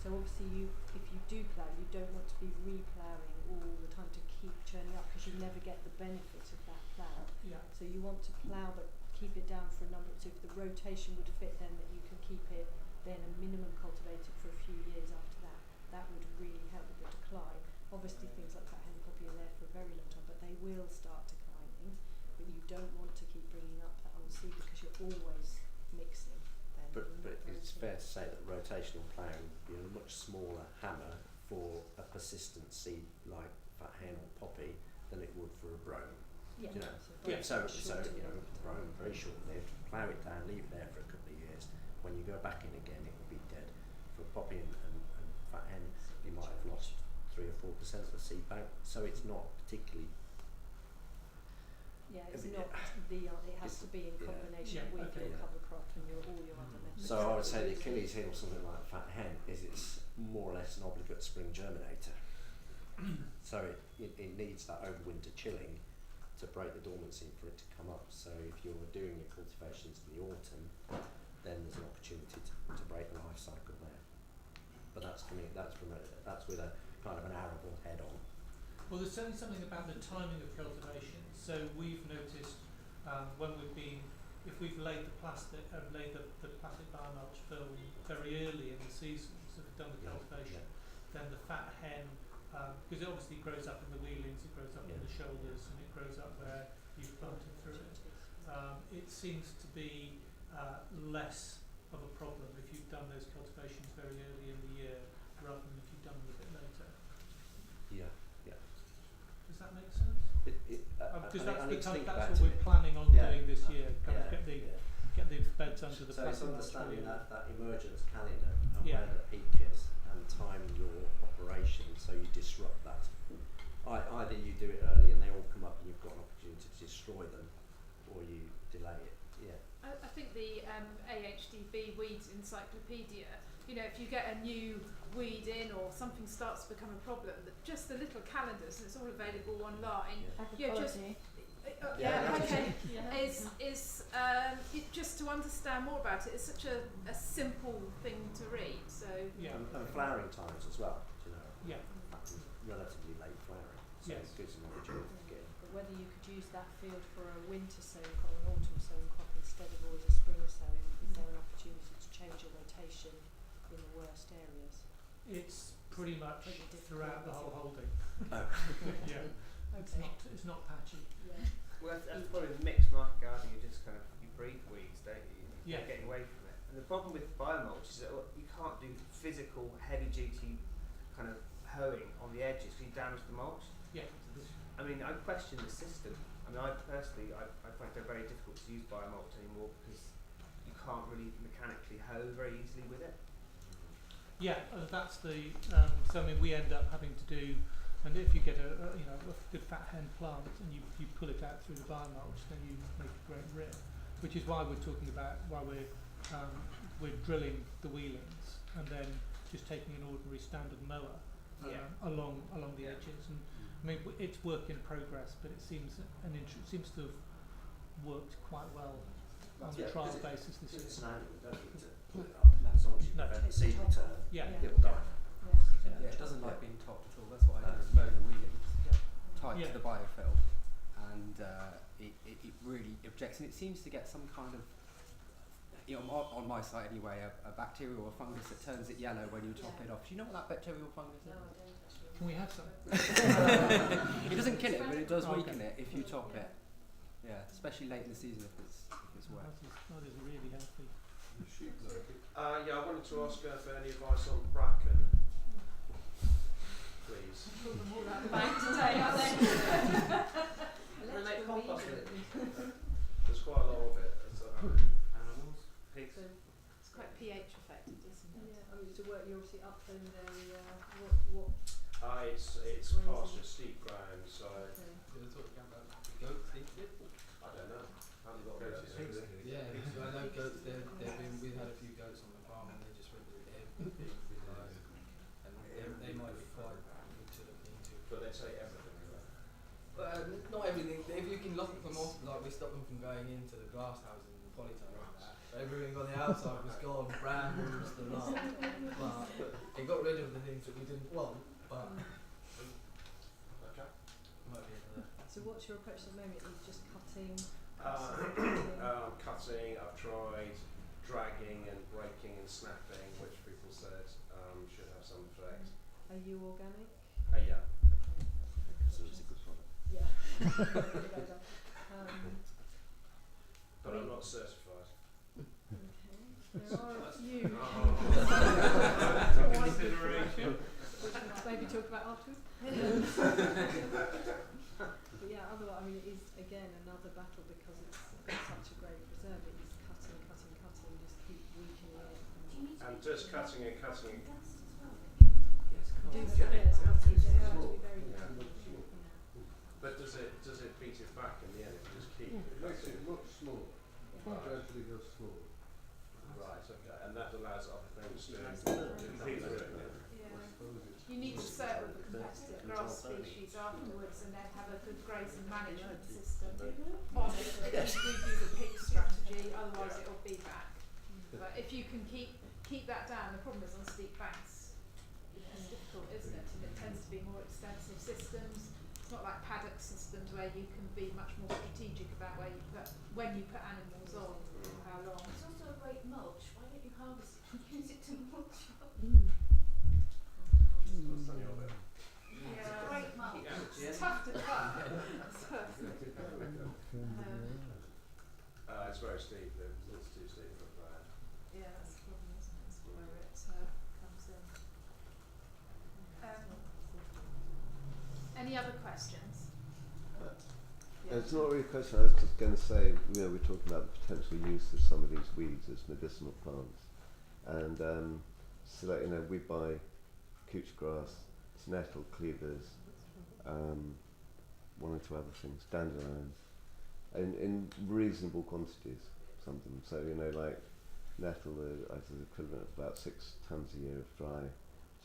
So obviously, if you do plough, you don't want to be re-ploughing all the time to keep churning up, because you never get the benefit of that plough. Yeah. So you want to plough, but keep it down for a number. So if the rotation would fit, then that you can keep it then a minimum cultivated for a few years after that. That would really help with the decline. Obviously, things like fat hen poppy are there for a very long time, but they will start declining. But you don't want to keep bringing up that old seed because you're always mixing. But it's fair to say that rotational ploughing would be a much smaller hammer for a persistent seed like fat hen or poppy than it would for a brome. Yeah. So brome very short lived. Plough it down, leave it there for a couple of years. When you go back in again, it will be dead. For poppy and fat hen, you might have lost 3 or 4% of the seed bank. So it's not particularly. Yeah, it's not it has to be in combination with your cover crop and all your other methods. So I would say the Achilles heel of something like fat hen is it's more or less an obligate spring germinator. So it needs that overwinter chilling to break the dormancy for it to come up. So if you're doing your cultivations in the autumn, then there's an opportunity to break the life cycle there. But that's with a kind of an arable head on. Well, there's certainly something about the timing of cultivation. So we've noticed when if we've laid the plastic biomulch film very early in the season, so we've done the cultivation, then the fat hen, because it obviously grows up in the wheelings, it grows up in the shoulders, and it grows up where you've planted through it. It seems to be less of a problem if you've done those cultivations very early in the year rather than if you've done them a bit later. Yeah. Does that make sense? Because that's what we're planning on doing this year. Get the beds under the. So it's understanding that emergence calendar and where the peak is, and timing your operation so you disrupt that. Either you do it early and they all come up and you've got an opportunity to destroy them, or you delay it. Yeah. I think the AHDB Weeds Encyclopedia, if you get a new weed in or something starts to become a problem, just the little calendars, and it's all available online. Just to understand more about it, it's such a simple thing to read. So and flowering times as well. Relatively late flowering. So yes. It gives them an opportunity to get. But whether you could use that field for a winter sowing crop, an autumn sowing crop instead of always a spring sowing, is there an opportunity to change your rotation in the worst areas? It's pretty much throughout the whole holding. Oh. Yeah. Okay. It's not patchy. Yeah. Well, that's probably the mixed market gardening. You just you breed weeds, don't you? You're getting away from it. And the problem with biomulch is that you can't do physical, heavy-duty kind of hoeing on the edges because you damage the mulch. Yeah. I mean, I question the system. I mean, I personally find it very difficult to use biomulch anymore because you can't really mechanically hoe very easily with it. Yeah, that's the. So I mean, we end up having to do, and if you get a good fat hen plant and you pull it out through the biomulch, then you make a great rip, which is why we're talking about why we're drilling the wheelings and then just taking an ordinary standard mower along the edges. And I mean, it's work in progress, but it seems seems to have worked quite well on a trial basis this year. It's an annual, don't you, to pull it up, as long as you prevent the seed return, it'll die. Yeah, it doesn't like being topped at all. That's what I do, is mow the wheelings tight to the biofilm, and it really objects, and it seems to get some kind of, on my site anyway, a bacteria or a fungus that turns it yellow when you top it off. Do you know what that bacterial fungus is? No, I don't actually. Can we have some? It doesn't kill it, but it does weaken it if you top it. Yeah, especially late in the season if it's wet. That is really healthy. The sheep like it. Yeah, I wanted to ask for any advice on bracken, please. Pull them all out of the bag today, I think. They make compost with it. There's quite a lot of it. Animals, pigs. So, It's quite pH affected, isn't it? yeah, I mean, to work, you're obviously upland area. What? It's Where is pasture, it? steep ground, so Okay. You're talking about goats eat it? I don't know. I haven't got notice really. Yeah, I know goats. We've had a few goats on the farm, and they just went with everything. And they might be quite good to look into. But they take everything away. Not everything. If you can lock them off, like we stopped them from going into the glass houses and polytunnel and that. Everything on the outside was gone, brambles, the lot. But it got rid of the things that we didn't want. But Okay. might be another. So what's your approach at the moment? Are you just cutting? Cutting, I've tried dragging and breaking and snapping, which people said should have some effect. Are you organic? Yeah. So it's a good product. Yeah. But I'm not certified. Okay. There are a few. Consideration. Which we can maybe talk about afterwards. But yeah, otherwise, I mean, it is again another battle because it's such a great preserve. It is cutting, just keep weakening it. And just cutting and cutting. Do have to be very Yeah. careful. But does it beat it back in the end if you just keep It makes cutting? it much smaller. Gradually goes smaller. Right, okay. And that allows other things to Yeah. compete with it. You need to settle the competitive grass species afterwards and then have a good grazing management system on it. We do the pig strategy, otherwise it will be back. But if you can keep that down, the problem is on steep banks. It's difficult, isn't it? And it tends to be more extensive systems. It's not like paddock systems where you can be much more strategic about when you put animals on or how long. It's also a great mulch. Why don't you harvest it and use it to mulch up? That's on your bit. Yeah. Great mulch. It's tough to cut. It's very steep. It's too steep for a plan. Yeah, that's the problem, isn't it? That's where it comes in. Any other questions? It's not really a question. I was just going to say, we're talking about the potential use of some of these weeds as medicinal plants, and so that we buy couch grass, nettle, cleavers, one or two other things, dandelions, in reasonable quantities. Some of them. So like nettle is the equivalent of about 6 tons a year of dry,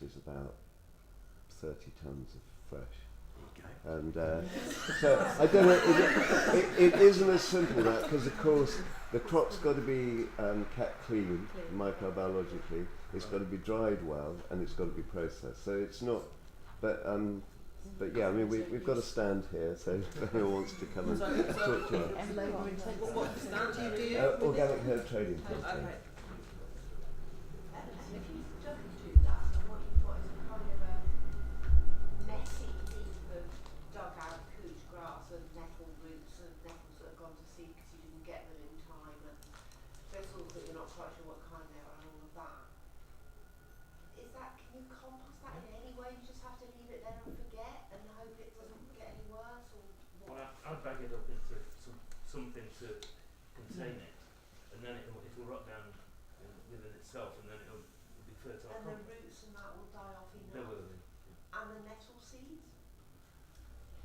which is about 30 tons of fresh. And so I don't know. It isn't as simple that, because of course the crop's got to be kept clean microbiologically. It's got to be dried well, and it's got to be processed. So it's not. But yeah, I mean we've got a stand here, so if anyone wants to come and talk to us. What stand do you do? Organic herb trading company. Okay. And if you don't do that, then what you've got is a kind of a messy heap of dug out couch grass and nettle roots and nettles that have gone to seed because you didn't get them in time, and thistles that you're not quite sure what kind they are, and all of that. Can you compost that in any way? You just have to leave it there and forget and hope it doesn't get any worse, or what? Well, I'd bag it up into something to contain it, and then it'll rot down within itself, and then it'll be fertile. And the roots and that will die off enough. They will. And the nettle seeds?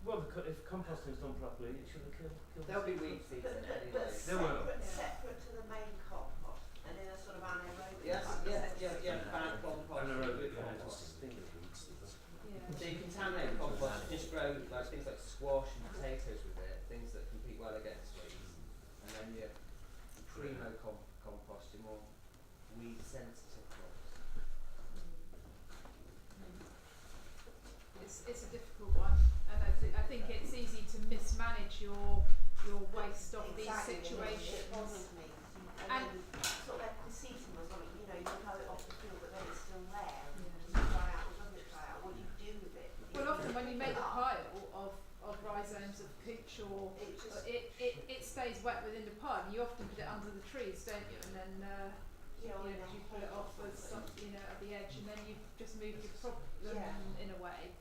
Well, if composting is done properly, it should kill There'll the be weed seeds in it But anyway. There will. separate to the main compost and in a sort of anaerobic. Yes, process. bad compost. Anaerobic good compost. So you contaminate compost, you just grow like things like squash and potatoes with it, things that compete well against weeds. And then your primo compost, your more weed sensitive crops. It's a difficult one, and I think it's easy to mismanage your waste of these situations. And sort of like the season or something, you know it off the field, but then it's still there. And it doesn't dry out or doesn't dry out. What do you do with it? sure it stays wet within the pipe. You often put it under the trees, don't you? And then you pull it off with some, at the edge, and then you've just moved your problem in a way.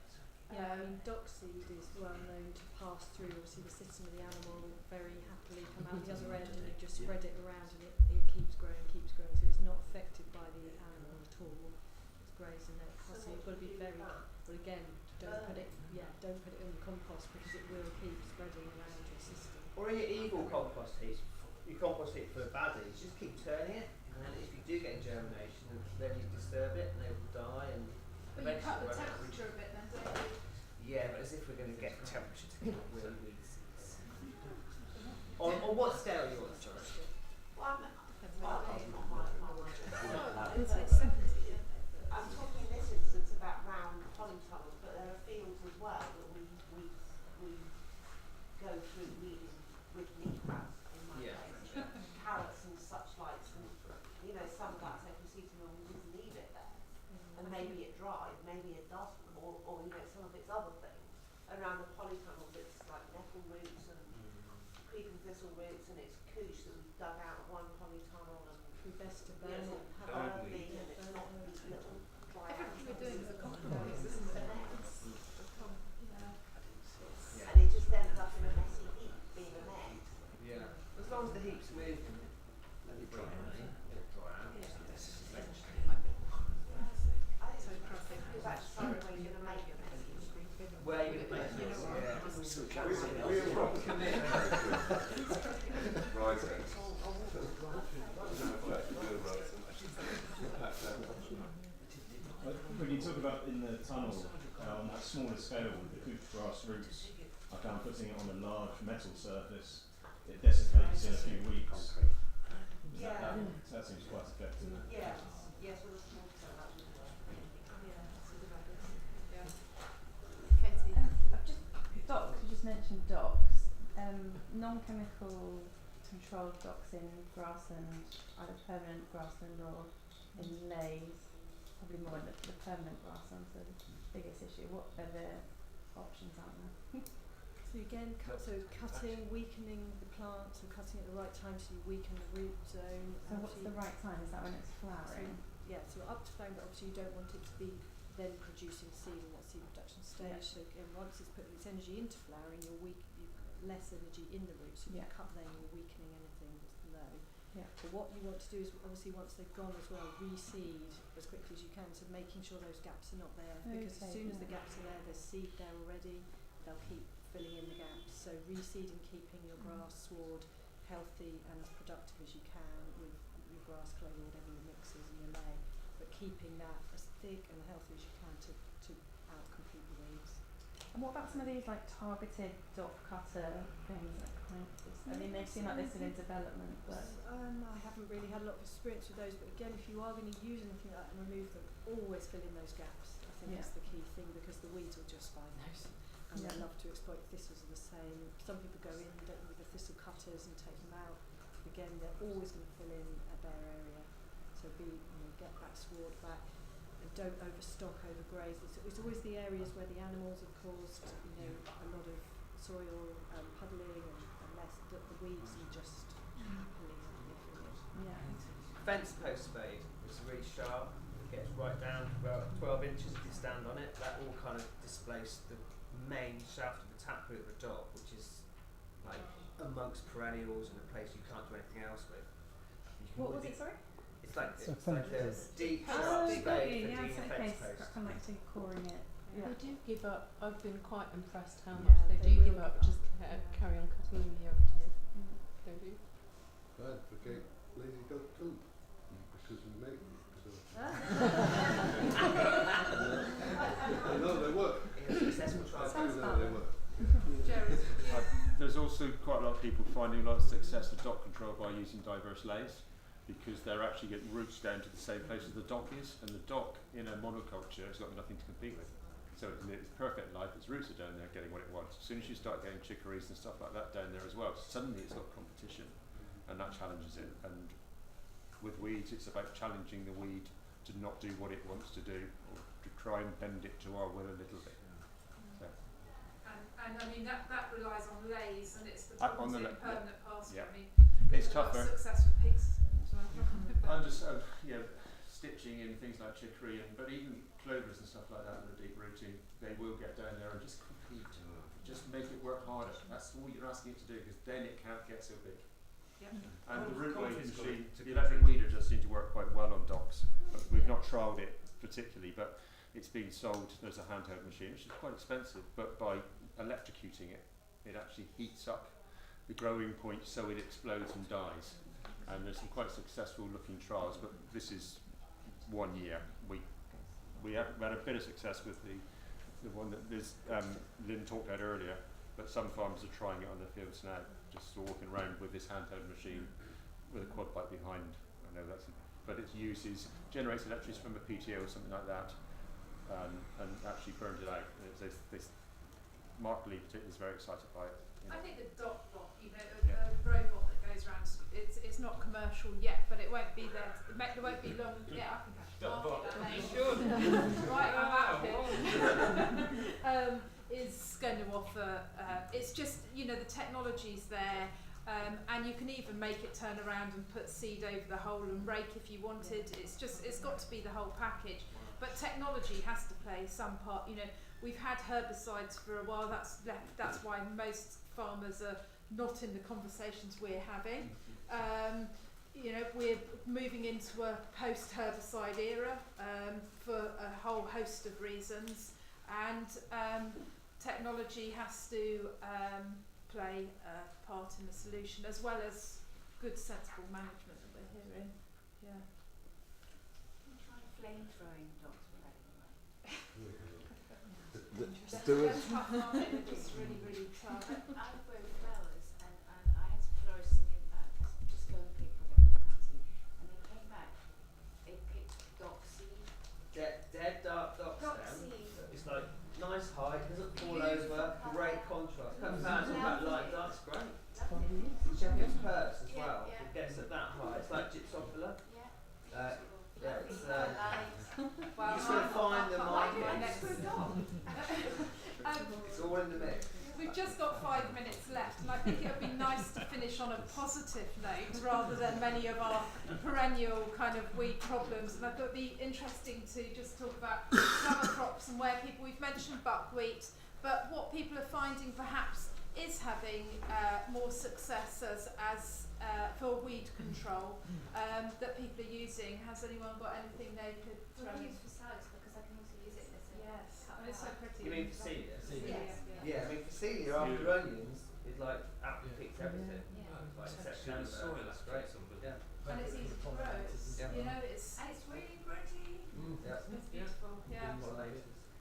Yeah, I mean, dockseed is well known to pass through, obviously, the system of the animal very happily, come out the other end, and you just spread it around, and it keeps growing, so it's not affected by the animal at all. It's grazing there. So you've got to be very, well, again, don't put it in the compost, because it will keep spreading around your system. Or in your evil compost heap, you compost heap for baddies, just keep turning it, and if you do get germination, then you disturb it, and they will die, and But you cut the temperature a bit then, don't you? Yeah, but as if we're going to get temperature to get really on what scale are you on, sorry? Well, I'm talking in this instance about round polytunnels, but there are fields as well that we go through weeding with wheatgrass in my place, carrots and such likes, and some of that I can see to them, we just leave it there, and maybe it dries, maybe it doesn't, or some of its other things. Around the polytunnels, it's like nettle roots and creeping thistle roots, and it's couch that we've dug out of one polytunnel, and best to burn it, have earthing, and it's not these little dry Everything we're doing is a and compromise, isn't it? and it just ends up in a messy heap, being a mess. Yeah. As long as the heap's moving, let it dry out. That's sorry where you're going to make it messy. Where you're going to make it, When you talk about in the tunnel, on that smaller scale with the couch grass roots, I found putting it on a large metal surface, it desiccates in a few weeks. That seems quite effective. Yes, with a small scale that would work. Katie? You just mentioned docks. Non-chemical controlled docks in grassland, either permanent grassland or in lays, probably more the permanent grassland's the biggest issue. What are the options out there? So again, cutting, weakening the plant, so cutting at the right time, so you weaken the root zone. So what's the right time? Is that when it's flowering? So up to flowering, but obviously you don't want it to be then producing seed in that seed production stage. So again, once it's putting its energy into flowering, you've less energy in the roots, so you cut then you're weakening anything that's below. But what you want to do is obviously once they've gone as well, reseed as quickly as you can, so making sure those gaps are not there, because as soon as the gaps are there, there's seed there already, they'll keep filling in the gaps. So reseeding, keeping your grass sward healthy and as productive as you can with your grass clay or whatever your mix is in your lay, but keeping that as thick and healthy as you can to out-compete the weeds. And what about some of these like targeted dock cutter things? I mean, they seem like they're still in development, but I haven't really had a lot of experience with those. But again, if you are going to use anything like that and remove them, always fill in those gaps. I think that's the key thing, because the weeds will just find those, and they love to exploit. Thistles are the same. Some people go in with the thistle cutters and take them out. Again, they're always going to fill in a bare area. So get that sward back. And don't overstock, overgraze. It's always the areas where the animals have caused, a lot of soil puddling and less the weeds and just happily living it. Fence post spade, it's really sharp. It gets right down to about 12 inches if you stand on it. That will kind of displace the main shaft of the taproot of the dock, which is like amongst perennials and a place you can't do anything else with. What was it? Sorry. It's like a deep sharp spade for digging a fence post. I'm like coring it. They do give up. I've been quite impressed how much they do give up. Just carry on cutting them year after year. They do. Bad for lazy dog too, because we make them. No, they work. They work. There's also quite a lot of people finding a lot of success with dock control by using diverse lays, because they're actually getting roots down to the same place as the dock is, and the dock in a monoculture has got nothing to compete with. So it's perfect life, its roots are down there getting what it wants. As soon as you start getting chicories and stuff like that down there as well, suddenly it's got competition, and that challenges it. And with weeds, it's about challenging the weed to not do what it wants to do, or to try and bend it to our will a little bit. So. And And I mean that relies on lays, and it's the On problems the in permanent pasture. yeah. I mean, It's we've got tougher. success with pigs as well. And just stitching in things like chicory, but even clovers and stuff like that that are deep rooting, they will get down there and just compete. Just make it work harder. That's all you're asking it to do, because then it can't get so big. Yep. And the root weighing machine, to the electric weeder does seem to work quite well on docks. But we've not trialled it particularly, but it's been sold as a handheld machine, which is quite expensive. But by electrocuting it, it actually heats up the growing point so it explodes and dies. And there's some quite successful looking trials, but this is 1 year. We had a bit of success with the one that Lynn talked about earlier, but some farmers are trying it on their fields now, just walking around with this handheld machine with a quad bike behind. I know but it generates electricity from a PTO or something like that, and actually burns it out. Mark Lee particularly is very excited by it. I think the dot bot, a robot that goes around, it's not commercial yet, but it won't be there. There won't be long. Yeah, I can catch Dot bot. that name. You should. Right, I'm out of it. Is going to offer. It's just the technology's there, and you can even make it turn around and put seed over the hole and rake if you wanted. It's got to be the whole package. But technology has to play some part. We've had herbicides for a while. That's why most farmers are not in the conversations we're having. We're moving into a post-herbicide era for a whole host of reasons, and technology has to play a part in the solution, as well as good, sensible management that we're hearing. Yeah. I'm trying flamethrowing dogs There They're tough, aren't they? They're just really, really tough. I grow flowers, and I had to flourish some just go and pick whatever you fancy, and they came back. They picked doxy. Dead dark dock stem. Doxy. It's like nice height, doesn't fall over, great contrast. Talking about light dark, it's great. Shepherd's purse as well. It gets at that high. It's like gypsophila. It's Well, just going to find them next to a dog. It's all in the mix. We've just got 5 minutes left, and I think it would be nice to finish on a positive note rather than many of our perennial kind of weed problems. And I thought it'd be interesting to just talk about summer crops and where we've mentioned buckwheat, but what people are finding perhaps is having more success as for weed control that people are using. Has anyone got anything they could throw in? I use for salads because I can also use it as a Yes, I mean, it's so pretty. You mean Phacelia? Yes. Yeah, I mean Phacelia after onions is like absolutely picks everything. Yeah. Like Section of soil, that's great. Yeah. And it's easy to grow. It's, Yeah. it's really pretty. Yeah. it's beautiful. Yeah.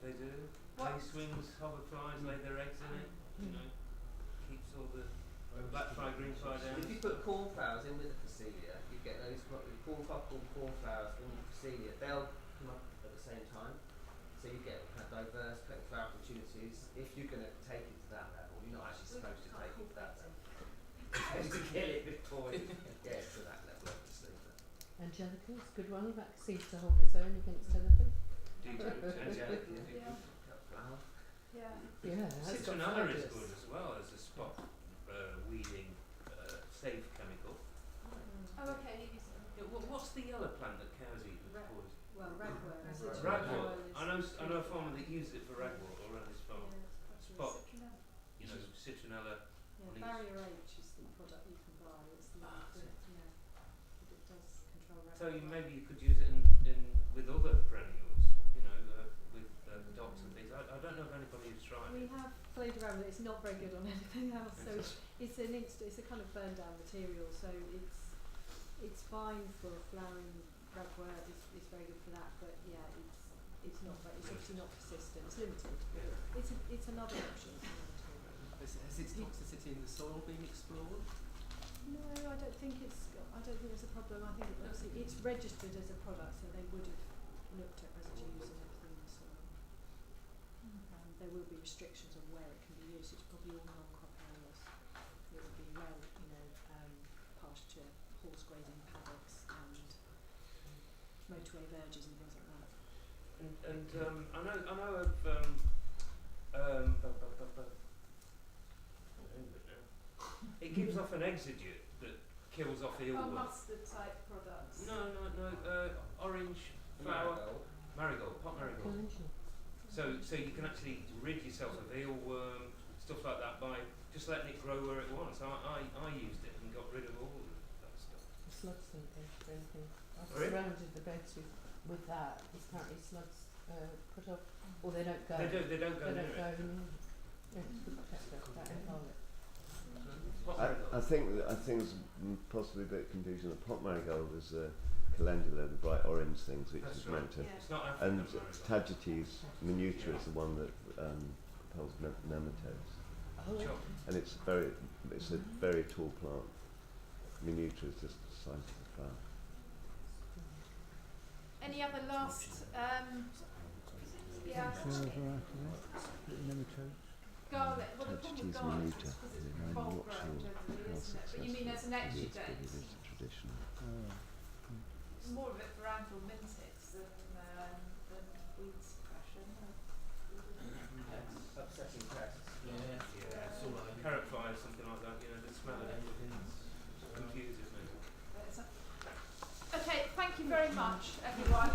They do. What? Hay swings, hoverflies lay their eggs in it. Keeps all the black fly, green fly down. If you put cornflowers in with the Phacelia, you get those cornflowers and Phacelia. They'll come up at the same time, so you get kind of diverse flower opportunities. If you're going to take it to that level, you're not actually supposed to take it to that level. You're supposed to kill it before you get to that level, obviously. Angelica is a good one. That seems to hold its own against anything. Yeah, that's got Citronella is fibres. good as well as a spot weeding safe chemical. Oh, okay. What's the yellow plant that cows eat? Well, ragwort. Ragwort. I know a farmer that uses it for ragwort around his farm. Spot. Citronella. Yeah, Barrier H is the product you can buy. It's the but it does control ragwort. So maybe you could use it in with other perennials, with docks and things. I don't know if anybody who's tried We it. have played around with it. It's not very good on anything else. So it's a kind of burn down material. So it's fine for flowering ragwort. It's very good for that. But yeah, it's not. It's obviously not persistent. It's limited. But it's another option. Has its toxicity in the soil been explored? No, I don't think it's. I don't think there's a problem. I think it's registered as a product, so they would have looked at residues and everything in the soil. There will be restrictions on where it can be used. It's probably all non-crop areas. It will be pasture, horse grazing paddocks, and motorway verges and things like that. And I know of it gives off an exudate that kills off eelworm. mustard type products. No, orange flower, marigold, pot marigold. So you can actually rid yourself of eelworm, stuff like that by just letting it grow where it wants. I used it and got rid of all of that stuff. The slugs don't go for anything. I've Really? surrounded the beds with that. Apparently slugs put off, or they don't go. They don't go They don't near go it. near it. Yeah, it's good protector, that and garlic. I think there's possibly a bit of confusion. The pot marigold is calendula, the bright orange things, which That's is right. meant to. It's not African And marigold. Tagetes minuta is the one that repels nematodes. Sure. And it's a very tall plant. Minuta is just the size of the flower. Any other last? Yeah. Nematodes. Garlic. Well, the problem with Tagetes garlic minuta. is because I'm it's bulk not grown sure generally, how isn't it? But you mean as an successful it is, exudate? but it is a traditional. It's more of it for anthelmintics than weed suppression. Upsetting pests. Yeah, that's all I Carrot flies, something like that. You know, the smell of it confuses me. Okay, thank you very much, everyone.